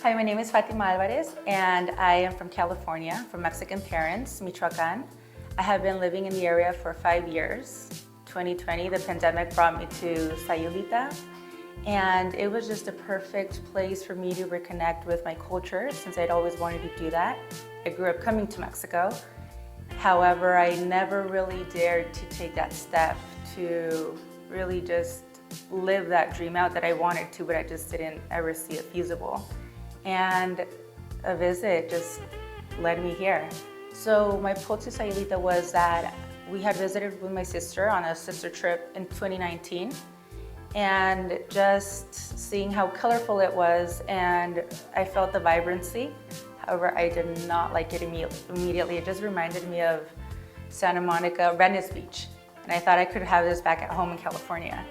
Hi, my name is Fátima Álvarez, and I am from California, from Mexican parents, Michoacán. I have been living in the area for 5 years. 2020, the pandemic brought me to Sayulita, and it was just a perfect place for me to reconnect with my culture since I'd always wanted to do that. I grew up coming to Mexico. However, I never really dared to take that step to really just live that dream out that I wanted to, but I just didn't ever see it feasible. And a visit just led me here. So my pull to Sayulita was that we had visited with my sister on a sister trip in 2019, and just seeing how colorful it was, and I felt the vibrancy. However, I did not like it immediately. It just reminded me of Santa Monica, Venice Beach, and I thought I could have this back at home in California.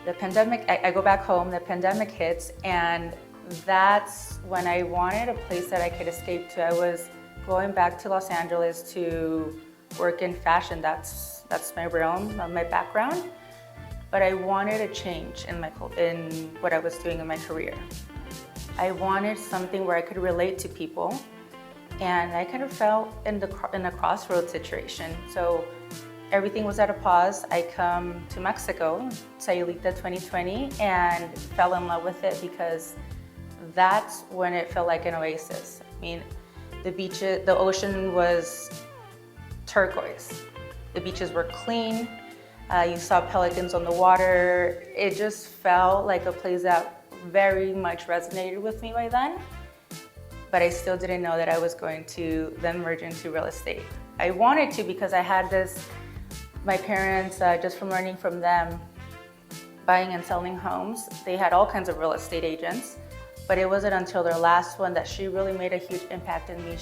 The pandemic, I go back home, the pandemic hits, and that's when I wanted a place that I could escape to. I was going back to Los Angeles to work in fashion. That's my realm, my background. But I wanted a change in what I was doing in my career. I wanted something where I could relate to people, and I kind of felt in a crossroads situation. So everything was at a pause. I come to Mexico, Sayulita 2020, and fell in love with it because that's when it felt like an oasis. I mean, the ocean was turquoise. The beaches were clean. You saw pelicans on the water. It just felt like a place that very much resonated with me by then. But I still didn't know that I was going to then merge into real estate. I wanted to because I had my parents, just from learning from them, buying and selling homes, they had all kinds of real estate agents. But it wasn't until their last one that she really made a huge impact in me.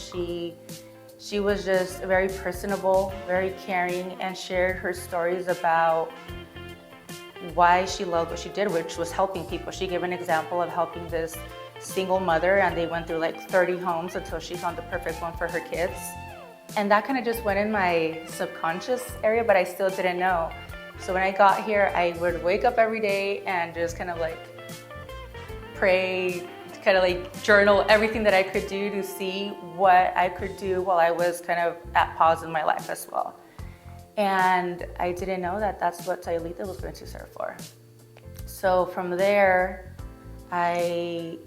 She was just very personable, very caring, and shared her stories about why she loved what she did, which was helping people. She gave an example of helping this single mother, and they went through like 30 homes until she found the perfect one for her kids. And that kind of just went in my subconscious area, but I still didn't know. So when I got here, I would wake up every day and just kind of like pray, kind of like journal everything that I could do to see what I could do while I was kind of at pause in my life as well. And I didn't know that that's what Sayulita was going to serve for. So from there, the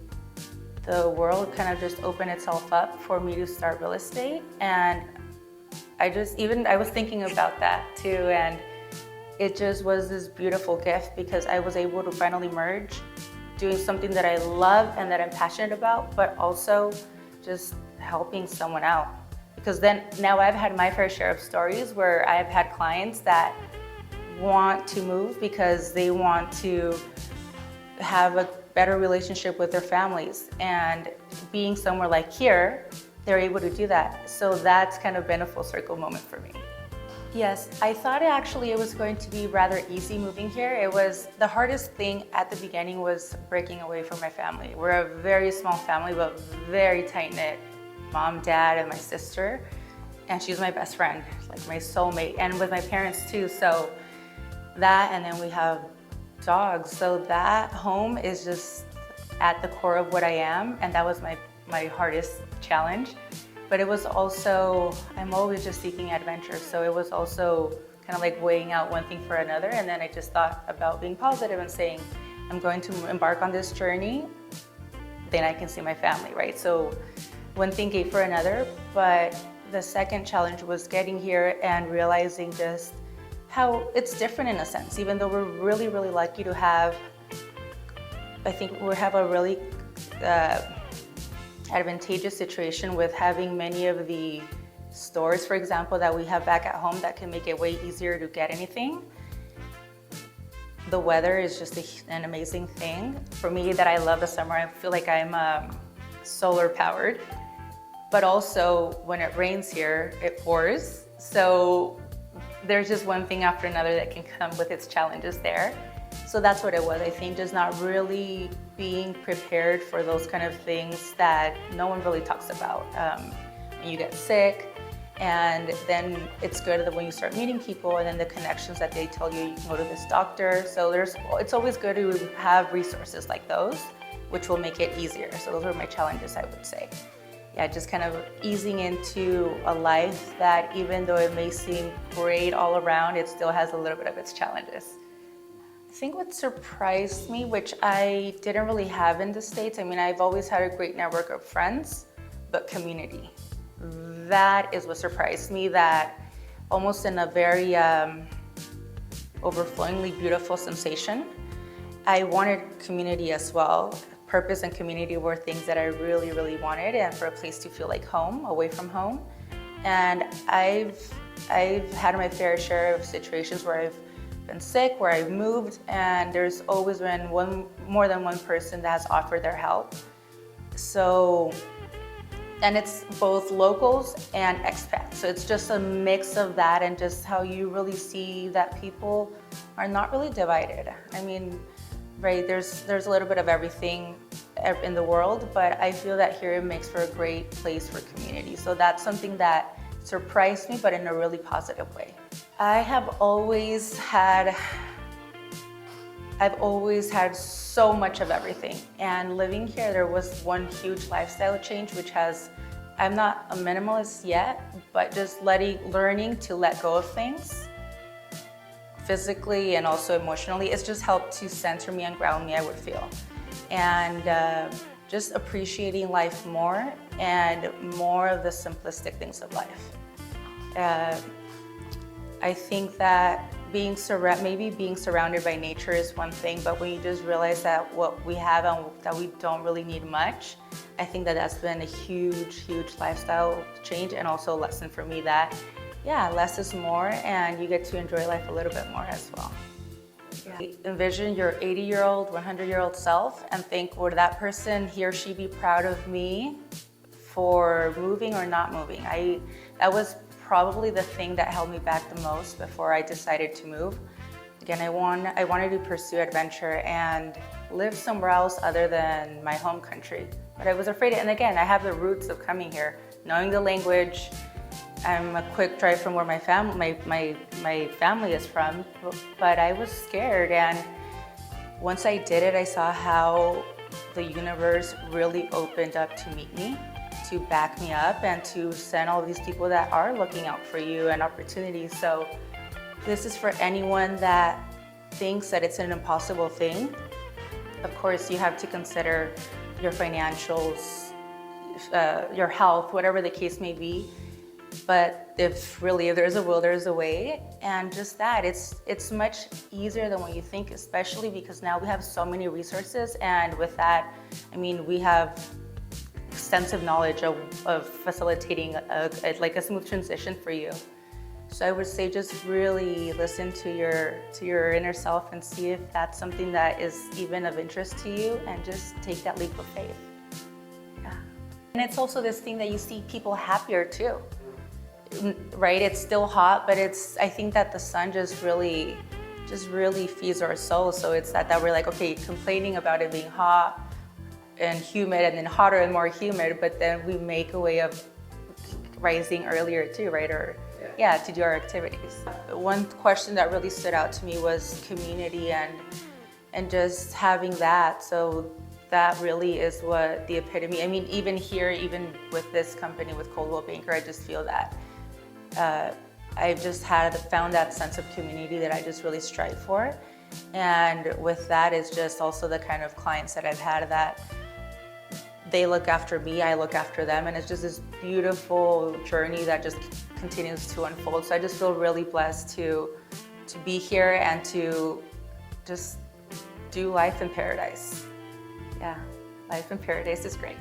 world kind of just opened itself up for me to start real estate. And I was thinking about that too. And it just was this beautiful gift because I was able to finally merge doing something that I love and that I'm passionate about, but also just helping someone out. Because now I've had my fair share of stories where I've had clients that want to move because they want to have a better relationship with their families. And being somewhere like here, they're able to do that. So that's kind of been a full circle moment for me. Yes, I thought it was going to be rather easy moving here. The hardest thing at the beginning was breaking away from my family. We're a very small family, but very tight-knit. Mom, dad, and my sister. And she's my best friend, like my soulmate. And with my parents too, so that, and then we have dogs. So that home is just at the core of what I am, and that was my hardest challenge. But it was also, I'm always just seeking adventure. So it was also kind of like weighing out one thing for another. And then I just thought about being positive and saying, I'm going to embark on this journey, then I can see my family, right? So one thing gave for another. But the second challenge was getting here and realizing just how it's different in a sense, even though we're really, really lucky to have, I think we have a really, advantageous situation with having many of the stores, for example, that we have back at home that can make it way easier to get anything. The weather is just an amazing thing. For me, that I love the summer, I feel like I'm solar powered. But also when it rains here, it pours. So there's just one thing after another that can come with its challenges there. So that's what it was. I think just not really being prepared for those kind of things that no one really talks about. When you get sick, and then it's good that when you start meeting people and then the connections that they tell you, you can go to this doctor. So it's always good to have resources like those. which will make it easier. So those were my challenges, I would say. Yeah, just kind of easing into a life that even though it may seem great all around, it still has a little bit of its challenges. I think what surprised me, which I didn't really have in the States, I mean, I've always had a great network of friends, but community. That is what surprised me, that almost in a very overflowingly beautiful sensation, I wanted community as well. Purpose and community were things that I really, really wanted, and for a place to feel like home, away from home. And I've had my fair share of situations where I've been sick, where I've moved, and there's always been more than one person that has offered their help. So, and it's both locals and expats. So it's just a mix of that, and just how you really see that people are not really divided. I mean, right, there's a little bit of everything in the world, but I feel that here it makes for a great place for community. So that's something that surprised me, but in a really positive way. I've always had so much of everything. And living here, there was one huge lifestyle change, which I'm not a minimalist yet, but just learning to let go of things physically and also emotionally. It's just helped to center me and ground me, I would feel. And just appreciating life more and more of the simplistic things of life. I think that maybe being surrounded by nature is one thing, but when you just realize that what we have and that we don't really need much, I think that that's been a huge, huge lifestyle change, and also a lesson for me that, yeah, less is more, and you get to enjoy life a little bit more as well. Yeah. Envision your 80-year-old, 100-year-old self and think, would that person, he or she, be proud of me for moving or not moving? That was probably the thing that held me back the most before I decided to move. Again, I wanted to pursue adventure and live somewhere else other than my home country. But I was afraid, and again, I have the roots of coming here, knowing the language. I'm a quick drive from where my family is from, but I was scared. And once I did it, I saw how the universe really opened up to meet me, to back me up, and to send all these people that are looking out for you and opportunities. So this is for anyone that thinks that it's an impossible thing. Of course, you have to consider your financials, your health, whatever the case may be. But if there's a will, there's a way. And just that, it's much easier than what you think, especially because now we have so many resources. And with that, I mean, we have extensive knowledge of facilitating a smooth transition for you. So I would say just really listen to your inner self and see if that's something that is even of interest to you, and just take that leap of faith. Yeah. And it's also this thing that you see people happier too, right? It's still hot, but I think that the sun just really feeds our souls. So it's that we're like, okay, complaining about it being hot and humid, and then hotter and more humid, but then we make a way of rising earlier too, right? Or yeah, to do our activities. One question that really stood out to me was community and just having that. So that really is what the epitome, I mean, even here, even with this company, with Coldwell Banker, I just feel that I've just found that sense of community that I just really strive for. And with that is just also the kind of clients that I've had, that they look after me, I look after them, and it's just this beautiful journey that just continues to unfold. So I just feel really blessed to be here and to just do life in paradise. Yeah, life in paradise is great.